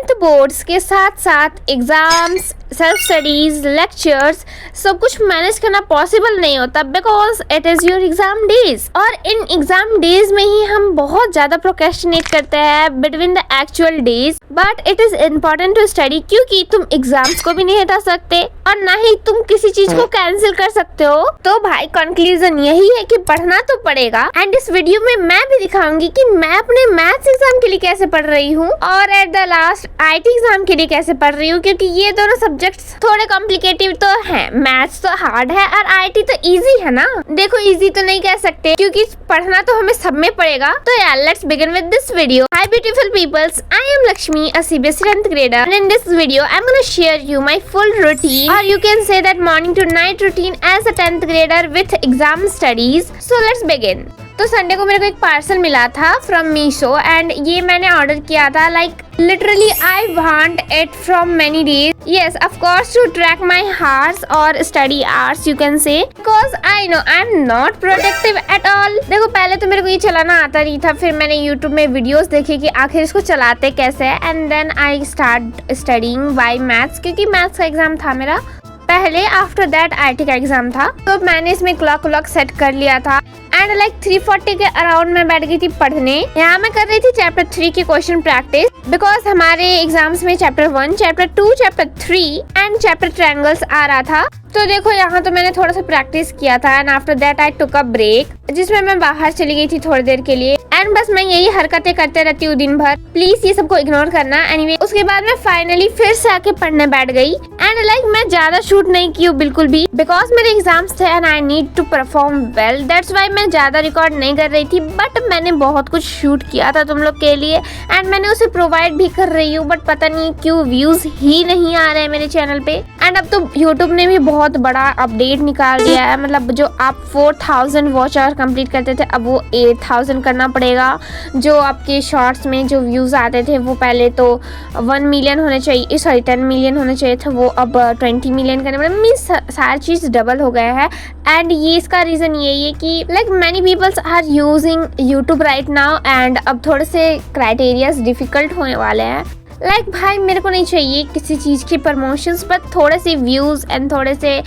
10th boards के साथ साथ एग्जाम्स, सेल्फ स्टडीज, लेक्चर्स सब कुछ मैनेज करना पॉसिबल नहीं होता because it is your exam days. और इन एग्जाम डेज में ही हम बहुत ज्यादा प्रोक्रेस्टिनेट करते हैं between the actual days. But it is important to study क्योंकि तुम एग्जाम्स को भी नहीं हटा सकते और ना ही तुम किसी चीज को कैंसिल कर सकते हो। तो भाई कंक्लूजन यही है कि पढ़ना तो पड़ेगा। एंड इस वीडियो में मैं भी दिखाऊंगी कि मैं अपने मैथ्स एग्जाम के लिए कैसे पढ़ रही हूँ और at the last IT exam के लिए कैसे पढ़ रही हूँ, क्योंकि ये दोनों सब्जेक्ट्स थोड़े कॉम्प्लिकेटेड तो हैं। मैथ्स तो हार्ड है और आईटी तो इजी है ना। देखो इजी तो नहीं कह सकते क्योंकि पढ़ना तो हमें सब में पड़ेगा। तो यार let's begin with this video. Hi beautiful peoples, I am Lakshmi, a CBSE 10th grader, and in this video I'm gonna share you my full routine, or you can say that morning to night routine as a 10th grader with exam studies. So let's begin. तो Sunday को मेरे को एक parcel मिला था from Meesho and ये मैंने order किया था like literally I want it from many days. Yes of course to track my hours और study hours you can say, because I know I am not productive at all. देखो पहले तो मेरे को ये चलाना आता नहीं था, फिर मैंने यूट्यूब में वीडियोस देखी कि आखिर इसको चलाते कैसे है and then I start studying by maths, क्योंकि मैथ्स का एग्जाम था मेरा पहले। आफ्टर दैट आईटी का एग्जाम था तो मैंने इसमें क्लॉक सेट कर लिया था एंड लाइक 3:40 के अराउंड में बैठ गई थी पढ़ने। यहाँ मैं कर रही थी चैप्टर 3 की क्वेश्चन प्रैक्टिस बिकॉज हमारे एग्जाम्स में chapter 1, chapter 2, chapter 3 and chapter triangles आ रहा था। तो देखो यहाँ तो मैंने थोड़ा सा प्रैक्टिस किया था and after that I took a break, जिसमें मैं बाहर चली गई थी थोड़ी देर के लिए एंड बस मैं यही हरकतें करते रहती हूँ दिन भर। प्लीज ये सबको इग्नोर करना। एनीवे उसके बाद मैं फाइनली फिर से आके पढ़ने बैठ गई एंड लाइक मैं ज्यादा शूट नहीं की हूँ बिल्कुल भी बिकॉज मेरे एग्जाम्स थे and I need to perform well, that's why मैं ज्यादा रिकॉर्ड नहीं कर रही थी। बट मैंने बहुत कुछ शूट किया था तुम लोग के लिए एंड मैंने उसे प्रोवाइड भी कर रही हूँ, बट पता नहीं क्यों व्यूज ही नहीं आ रहे हैं मेरे चैनल पे। एंड अब तो यूट्यूब ने भी बहुत बड़ा अपडेट निकाल दिया है, मतलब जो आप 4000 वॉच आवर कंप्लीट करते थे अब वो 8000 करना पड़ेगा। जो आपके शॉर्ट्स में जो व्यूज आते थे वो पहले तो 1 मिलियन होने चाहिए, सॉरी 10 मिलियन होने चाहिए थे, वो अब 20 मिलियन करने पड़े। मीन्स सारी चीज डबल हो गया है एंड ये इसका रीजन यही है कि like many peoples are using YouTube right now and अब थोड़े से क्राइटेरियाज डिफिकल्ट होने वाले हैं। लाइक भाई मेरे को नहीं चाहिए किसी चीज़ की प्रमोशंस, बट थोड़े से व्यूज़ एंड थोड़े से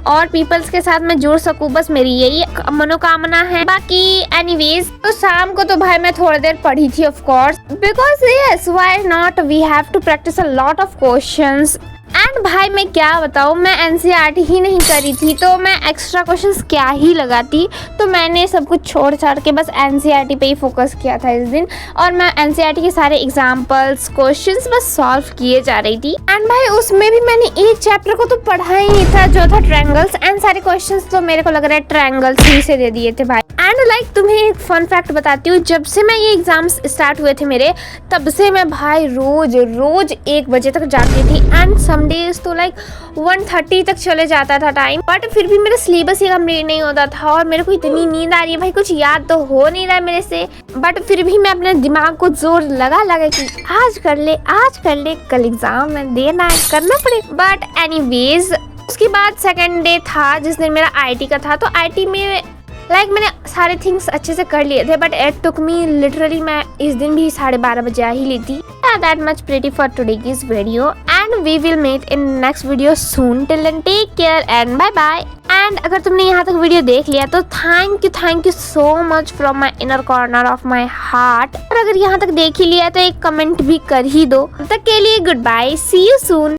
और पीपल्स के साथ मैं जुड़ सकूँ, बस मेरी यही मनोकामना है। बाकी एनीवेज तो शाम को तो भाई मैं थोड़ी देर पढ़ी थी of course because yes why not, we have to practise a lot of questions. And भाई मैं क्या बताऊँ, मैं एनसीईआरटी ही नहीं करी थी तो मैं एक्स्ट्रा क्वेश्चंस क्या ही लगाती। तो मैंने सब कुछ छोड़ छाड़ के बस एनसीईआरटी पे ही फोकस किया था इस दिन और मैं एनसीईआरटी के सारे एग्जांपल्स क्वेश्चंस बस सॉल्व किए जा रही थी। एंड भाई उसमें भी मैंने एक चैप्टर को तो पढ़ा ही नहीं था जो था ट्रायंगल्स एंड सारे क्वेश्चंस तो मेरे को लग रहा है ट्रायंगल्स ही से दे दिए थे भाई। एंड लाइक तुम्हें एक फन फैक्ट बताती हूँ, जब से मैं ये एग्जाम्स स्टार्ट हुए थे मेरे तब से मैं भाई रोज 1 बजे तक जाती थी एंड सम डेज तो लाइक 1:30 तक चले जाता था टाइम, बट फिर भी मेरा सिलेबस ही कंप्लीट नहीं होता था और मेरे को इतनी नींद आ रही है भाई, कुछ याद तो हो नहीं रहा है मेरे से, बट फिर भी मैं अपने दिमाग को जोर लगा कि आज कर ले कल एग्जाम में देना है, करना पड़ेगा। बट एनीवेज उसके बाद सेकेंड डे था जिस दिन मेरा आईटी का था, तो आईटी में लाइक मैंने सारे थिंग्स अच्छे से कर लिए थे but it took me literally, मैं इस दिन भी 12:30 बजे आ ही ली थी। That much pretty for today's video and we will meet in next video soon. Till then take care and bye bye. And अगर तुमने यहाँ तक वीडियो देख लिया तो thank you so much from my inner corner of my heart. और अगर यहाँ तक देख ही लिया तो एक कमेंट भी कर ही दो। तब तक के लिए goodbye, see you soon.